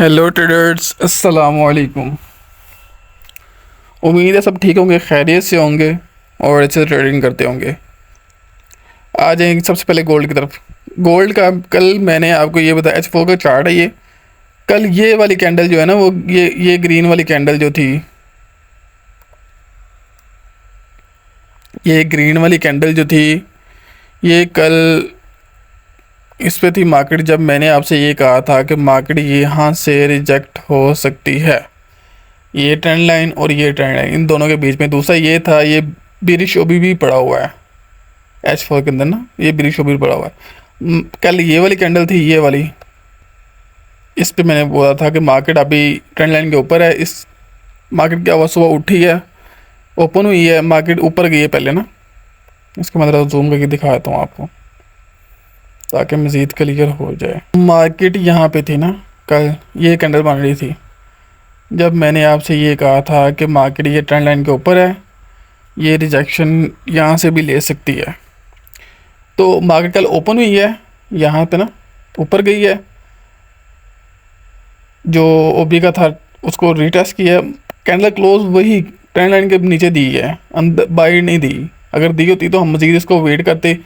Hello traders, अस्सलाम वालेकुम। उम्मीद है सब ठीक होंगे, खैरियत से होंगे और अच्छे से ट्रेडिंग करते होंगे। आ जाएंगे सबसे पहले गोल्ड की तरफ। गोल्ड का कल मैंने आपको ये बताया, H4 का चार्ट है ये। कल ये वाली कैंडल जो है ना, वो ये ग्रीन वाली कैंडल जो थी, ये ग्रीन वाली कैंडल जो थी, ये कल इस पे थी मार्केट। जब मैंने आपसे ये कहा था कि मार्केट यहाँ से रिजेक्ट हो सकती है, ये ट्रेंड लाइन और ये ट्रेंड लाइन, इन दोनों के बीच में दूसरा ये था, ये बिरिश ओबी भी पड़ा हुआ है H4 के अंदर ना, ये बिरिश ओबी पड़ा हुआ है। कल ये वाली कैंडल थी, ये वाली, इस पे मैंने बोला था कि मार्केट अभी ट्रेंड लाइन के ऊपर है। इस मार्केट क्या हुआ, सुबह उठी है, ओपन हुई है, मार्केट ऊपर गई है पहले ना। इसको मैं ज़रा जूम करके दिखाता हूँ आपको ताकि मज़ीद क्लियर हो जाए। मार्केट यहाँ पे थी ना, कल ये कैंडल बन रही थी जब मैंने आपसे ये कहा था कि मार्केट ये ट्रेंड लाइन के ऊपर है, ये रिजेक्शन यहाँ से भी ले सकती है। तो मार्केट कल ओपन हुई है यहाँ पे ना, ऊपर गई है, जो ओबी का था उसको रीटेस्ट किया। कैंडल क्लोज वही ट्रेंड लाइन के नीचे दी है, अंदर बाई नहीं दी। अगर दी होती तो हम मज़ीद इसको वेट करते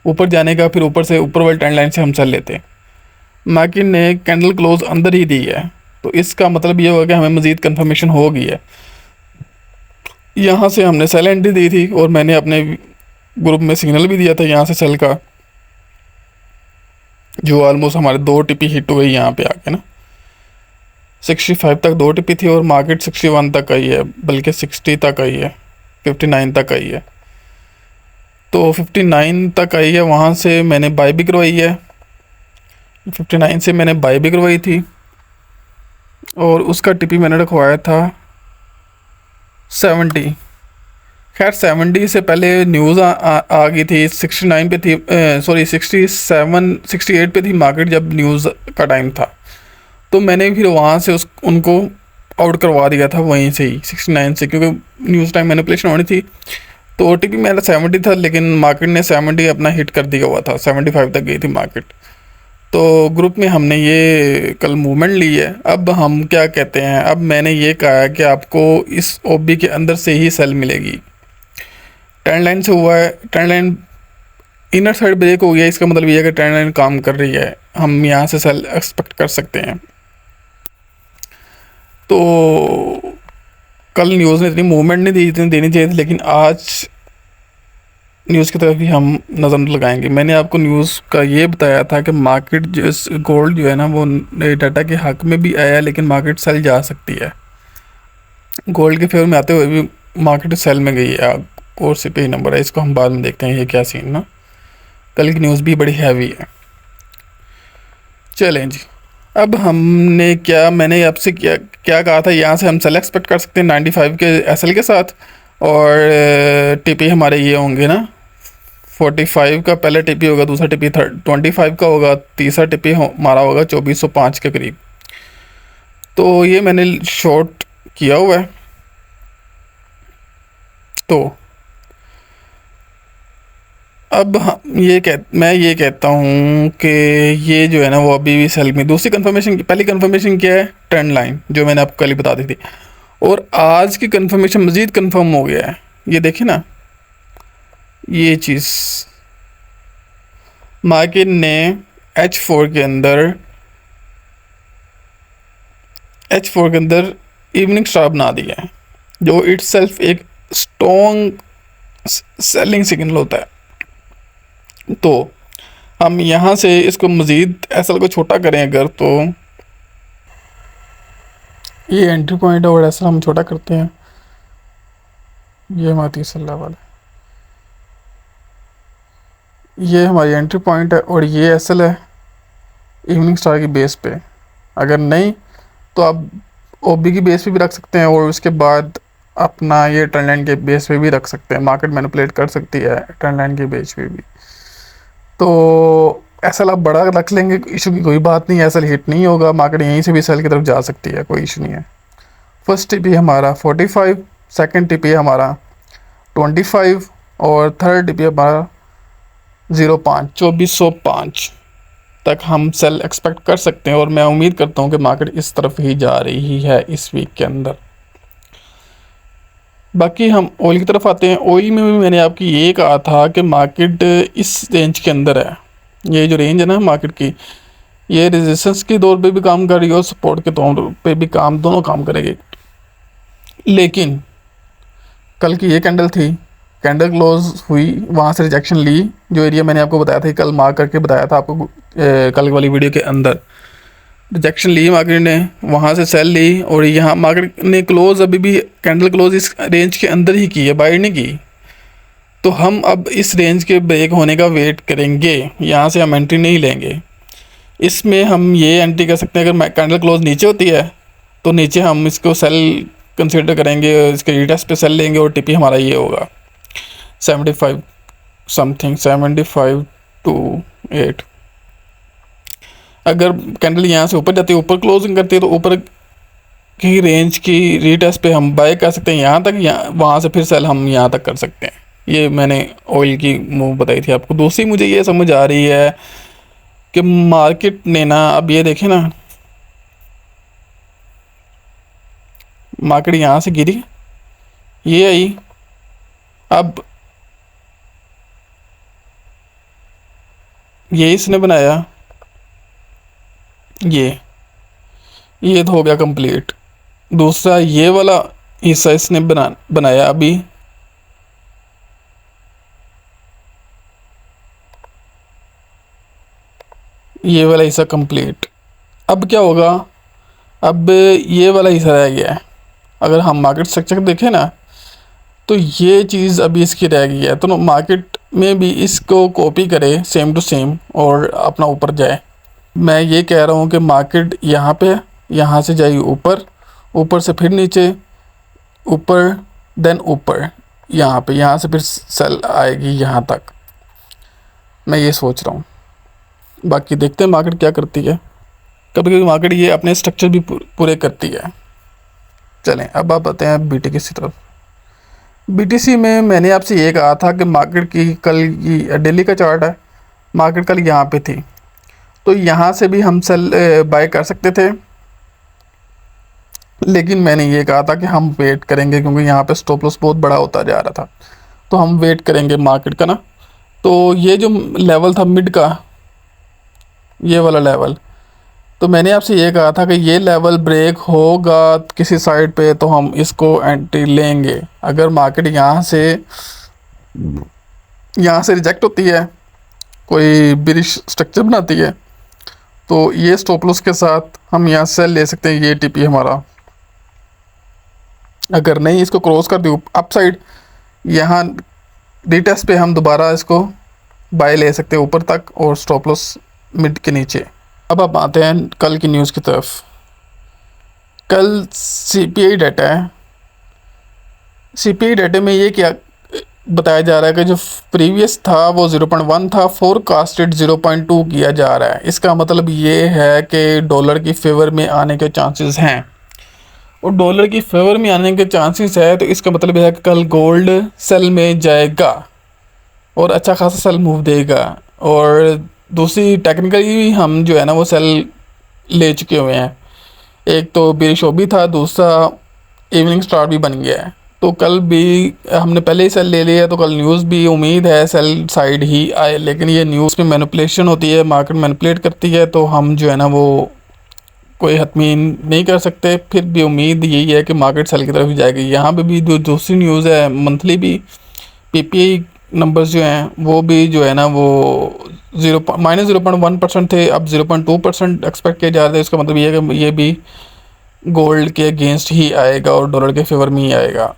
ऊपर जाने का, फिर ऊपर से ऊपर वाली ट्रेंड लाइन से हम चल लेते। मार्केट ने कैंडल क्लोज अंदर ही दी है, तो इसका मतलब ये होगा कि हमें मज़ीद कंफर्मेशन हो गई है। यहाँ से हमने सेल एंट्री दी थी और मैंने अपने ग्रुप में सिग्नल भी दिया था यहाँ से सेल का, जो ऑलमोस्ट हमारे 2 टिपी हिट हुई यहाँ पे आके ना। 65 तक 2 टिपी थी और मार्केट 61 तक आई है, बल्कि 60 तक आई है, 59 तक आई है। तो 59 तक आई है, वहाँ से मैंने बाई भी करवाई है। 59 से मैंने बाई भी करवाई थी और उसका टिपी मैंने रखवाया था 70। खैर 70 से पहले न्यूज़ आ गई थी, 69 पे थी, सॉरी 67 68 पे थी मार्केट जब न्यूज़ का टाइम था। तो मैंने फिर वहाँ से उनको आउट करवा दिया था वहीं से ही 69 से, क्योंकि न्यूज़ टाइम मैनिपुलेशन होनी थी। तो OTP मेरा 70 था, लेकिन मार्केट ने 70 अपना हिट कर दिया हुआ था, 75 तक गई थी मार्केट। तो ग्रुप में हमने ये कल मूवमेंट ली है। अब हम क्या कहते हैं, अब मैंने ये कहा है कि आपको इस OB के अंदर से ही सेल मिलेगी। ट्रेंड लाइन से हुआ है, trend line inner side break हो गया, इसका मतलब ये है कि ट्रेंड लाइन काम कर रही है, हम यहाँ से सेल एक्सपेक्ट कर सकते हैं। तो कल न्यूज़ ने इतनी मूवमेंट नहीं दी जितनी देनी चाहिए थी, लेकिन आज न्यूज़ की तरफ भी हम नज़र लगाएंगे। मैंने आपको न्यूज़ का ये बताया था कि मार्केट जो गोल्ड जो है ना, वो डाटा के हक में भी आया है, लेकिन मार्केट सेल जा सकती है। गोल्ड के फेवर में आते हुए भी मार्केट सेल में गई है, और से पे नंबर है, इसको हम बाद में देखते हैं ये क्या सीन ना। कल की न्यूज़ भी बड़ी हैवी है। चलें जी, अब हमने क्या, मैंने आपसे क्या क्या कहा था, यहाँ से हम सेल एक्सपेक्ट कर सकते हैं 95 के SL के साथ, और टीपी हमारे ये होंगे ना 45 का पहला टीपी होगा, दूसरा टीपी 25 का होगा, तीसरा टीपी हमारा होगा 2405 के करीब। तो ये मैंने शॉर्ट किया हुआ है। तो अब मैं ये कहता हूँ कि ये जो है ना, वो अभी भी सेल में। दूसरी कंफर्मेशन, पहली कंफर्मेशन क्या है, ट्रेंड लाइन, जो मैंने आपको कल ही बता दी थी, और आज की कंफर्मेशन मज़ीद कंफर्म हो गया है। ये देखिए ना, ये चीज़ मार्केट ने H4 के अंदर इवनिंग स्टार बना दिया है, जो इटसेल्फ एक स्ट्रॉन्ग सेलिंग सिग्नल होता है। तो हम यहाँ से इसको मज़ीद SL को छोटा करें अगर, तो ये एंट्री पॉइंट है और SL हम छोटा करते हैं, ये हमारा 30 वाला, ये हमारी एंट्री पॉइंट है और ये SL है इवनिंग स्टार की बेस पे। अगर नहीं तो आप OB की बेस पे भी रख सकते हैं, और उसके बाद अपना ये ट्रेंड लाइन के बेस पे भी रख सकते हैं। मार्केट मैनिपुलेट कर सकती है ट्रेंड लाइन के बेस पे भी। तो SL आप बड़ा रख लेंगे, इशू की कोई बात नहीं है, SL हिट नहीं होगा, मार्केट यहीं से भी सेल की तरफ जा सकती है, कोई इशू नहीं है। फर्स्ट टिपी हमारा 45, सेकंड टिपी हमारा 25 और थर्ड टिपी हमारा 05 2405। तक हम सेल एक्सपेक्ट कर सकते हैं, और मैं उम्मीद करता हूं कि मार्केट इस तरफ ही जा रही है इस वीक के अंदर। बाकी हम ऑयल की तरफ आते हैं। ऑयल में भी मैंने आपकी ये कहा था कि मार्केट इस रेंज के अंदर है। ये जो रेंज है ना मार्केट की, ये रेजिस्टेंस के तौर पे भी काम कर रही है और सपोर्ट के तौर पे भी दोनों काम करेगी। लेकिन कल की ये कैंडल थी, कैंडल क्लोज हुई, वहाँ से रिजेक्शन ली। जो एरिया मैंने आपको बताया था, कल मार्क करके बताया था आपको कल वाली वीडियो के अंदर, रिजेक्शन ली मार्केट ने, वहाँ से सेल ली, और यहाँ मार्केट ने क्लोज अभी भी कैंडल क्लोज इस रेंज के अंदर ही की है, बाइट नहीं की। तो हम अब इस रेंज के ब्रेक होने का वेट करेंगे, यहाँ से हम एंट्री नहीं लेंगे। इसमें हम ये एंट्री कर सकते हैं, अगर कैंडल क्लोज नीचे होती है तो नीचे हम इसको सेल कंसिडर करेंगे, इसके रिटेस्ट पे सेल लेंगे, और टीपी हमारा ये होगा 75 समथिंग, 75 to 8। अगर कैंडल यहाँ से ऊपर जाती है, ऊपर क्लोजिंग करती है, तो ऊपर की रेंज की रीटेस्ट पे हम बाय कर सकते हैं यहाँ तक, यहाँ वहाँ से फिर सेल हम यहाँ तक कर सकते हैं। ये मैंने ऑयल की मूव बताई थी आपको। दूसरी मुझे ये समझ आ रही है कि मार्केट ने ना, अब ये देखें ना, मार्केट यहाँ से गिरी, ये आई, अब ये इसने बनाया, ये तो हो गया कंप्लीट। दूसरा ये वाला हिस्सा इसने बनाया अभी, ये वाला हिस्सा कंप्लीट। अब क्या होगा, अब ये वाला हिस्सा रह गया है। अगर हम मार्केट स्ट्रक्चर देखें ना, तो ये चीज़ अभी इसकी रह गई है, तो मार्केट में भी इसको कॉपी करे सेम टू सेम और अपना ऊपर जाए। मैं ये कह रहा हूँ कि मार्केट यहाँ पे, यहाँ से जाएगी ऊपर, ऊपर से फिर नीचे, ऊपर देन ऊपर, यहाँ पे, यहाँ से फिर सेल आएगी यहाँ तक, मैं ये सोच रहा हूँ। बाकी देखते हैं मार्केट क्या करती है। कभी कभी मार्केट ये अपने स्ट्रक्चर भी पूरे करती है। चलें अब आप आते हैं BTC तरफ। BTC में मैंने आपसे ये कहा था कि मार्केट की कल की डेली का चार्ट है, मार्केट कल यहाँ पे थी, तो यहाँ से भी हम सेल बाय कर सकते थे। लेकिन मैंने ये कहा था कि हम वेट करेंगे, क्योंकि यहाँ पे स्टॉप लॉस बहुत बड़ा होता जा रहा था, तो हम वेट करेंगे मार्केट का ना। तो ये जो लेवल था मिड का, ये वाला लेवल, तो मैंने आपसे ये कहा था कि ये लेवल ब्रेक होगा किसी साइड पे तो हम इसको एंट्री लेंगे। अगर मार्केट यहाँ से रिजेक्ट होती है, कोई बिरिश स्ट्रक्चर बनाती है, तो ये स्टॉप लॉस के साथ हम यहाँ से ले सकते हैं, ये टीपी हमारा। अगर नहीं इसको क्रॉस कर दी अप साइड, यहाँ रिटेस्ट पे हम दोबारा इसको बाय ले सकते हैं ऊपर तक, और स्टॉप लॉस मिड के नीचे। अब आप आते हैं कल की न्यूज़ की तरफ। कल CPI डाटा है। CPI डाटे में ये क्या बताया जा रहा है कि जो प्रीवियस था वो 0.1 था, फोरकास्टेड 0.2 किया जा रहा है। इसका मतलब ये है कि डॉलर की फेवर में आने के चांसेस हैं, और डॉलर की फेवर में आने के चांसेस है, तो इसका मतलब है कि कल गोल्ड सेल में जाएगा और अच्छा खासा सेल मूव देगा। और दूसरी टेक्निकली हम जो है ना वो सेल ले चुके हुए हैं, एक तो बेरिश भी था, दूसरा इवनिंग स्टार भी बन गया है। तो कल भी हमने पहले ही सेल ले लिया है, तो कल न्यूज़ भी उम्मीद है सेल साइड ही आए। लेकिन ये न्यूज़ में मैनिपुलेशन होती है, मार्केट मैनिपुलेट करती है, तो हम जो है ना वो कोई हतमी नहीं कर सकते। फिर भी उम्मीद यही है कि मार्केट सेल की तरफ ही जाएगी। यहाँ पे भी जो दूसरी न्यूज़ है, मंथली भी PPI नंबर्स जो हैं वो भी जो है ना वो -0.1% थे, अब 0.2% एक्सपेक्ट किया जा रहा है। इसका मतलब ये है कि ये भी गोल्ड के अगेंस्ट ही आएगा और डॉलर के फेवर में ही आएगा।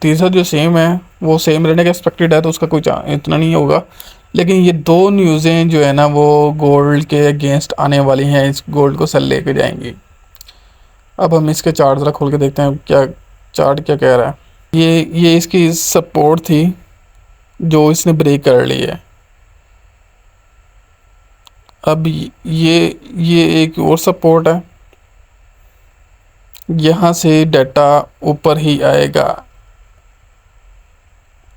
तीसरा जो सेम है वो सेम रहने का एक्सपेक्टेड है, तो उसका कोई इतना नहीं होगा। लेकिन ये दो न्यूज़ें जो है ना वो गोल्ड के अगेंस्ट आने वाली हैं, इस गोल्ड को सेल लेके जाएंगी। अब हम इसके चार्ट ज़रा खोल के देखते हैं क्या चार्ट क्या कह रहा है। ये इसकी सपोर्ट थी जो इसने ब्रेक कर ली है। अब ये एक और सपोर्ट है, यहाँ से डाटा ऊपर ही आएगा,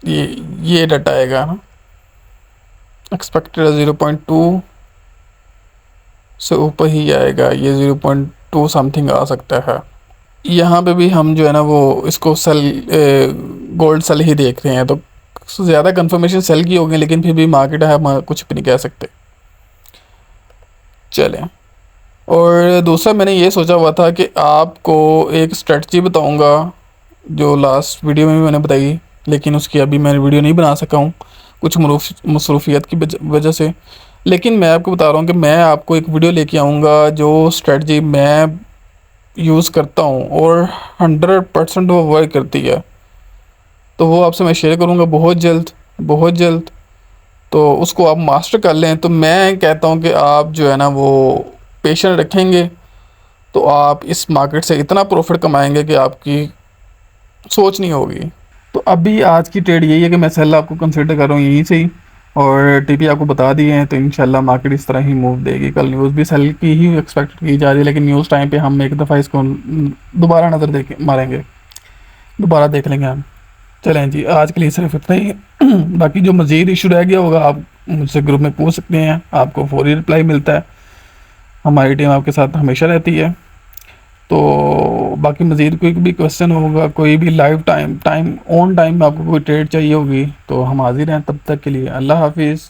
ये डाटा आएगा ना, एक्सपेक्टेड 0.2, से ऊपर ही आएगा, ये 0.2 समथिंग आ सकता है। यहाँ पे भी हम जो है ना वो इसको सेल, गोल्ड सेल ही देख रहे हैं, तो ज़्यादा कंफर्मेशन सेल की होगी, लेकिन फिर भी मार्केट है, हम कुछ भी नहीं कह सकते। चलें, और दूसरा मैंने ये सोचा हुआ था कि आपको एक स्ट्रेटजी बताऊंगा, जो लास्ट वीडियो में भी मैंने बताई, लेकिन उसकी अभी मैं वीडियो नहीं बना सका हूँ कुछ मसरूफियत की वजह से। लेकिन मैं आपको बता रहा हूँ कि मैं आपको एक वीडियो लेके आऊँगा जो स्ट्रेटजी मैं यूज़ करता हूँ और 100% वो वर्क करती है, तो वो आपसे मैं शेयर करूँगा बहुत जल्द, बहुत जल्द। तो उसको आप मास्टर कर लें, तो मैं कहता हूँ कि आप जो है ना वो पेशेंट रखेंगे तो आप इस मार्केट से इतना प्रॉफिट कमाएंगे कि आपकी सोच नहीं होगी। तो अभी आज की ट्रेड यही है कि मैं सेल आपको कंसिडर कर रहा हूँ यहीं से ही, और टीपी आपको बता दिए हैं, तो इंशाल्लाह मार्केट इस तरह ही मूव देगी। कल न्यूज़ भी सेल की ही एक्सपेक्ट की जा रही है, लेकिन न्यूज़ टाइम पे हम एक दफ़ा इसको दोबारा नज़र देख मारेंगे, दोबारा देख लेंगे हम। चलें जी, आज के लिए सिर्फ इतना ही बाकी जो मज़ीद इशू रह गया होगा आप मुझसे ग्रुप में पूछ सकते हैं, आपको फौरी रिप्लाई मिलता है, हमारी टीम आपके साथ हमेशा रहती है। तो बाकी मज़ीद कोई भी क्वेश्चन होगा, कोई भी लाइव टाइम ऑन टाइम में आपको कोई ट्रेड चाहिए होगी, तो हम हाजिर हैं। तब तक के लिए अल्लाह हाफिज़।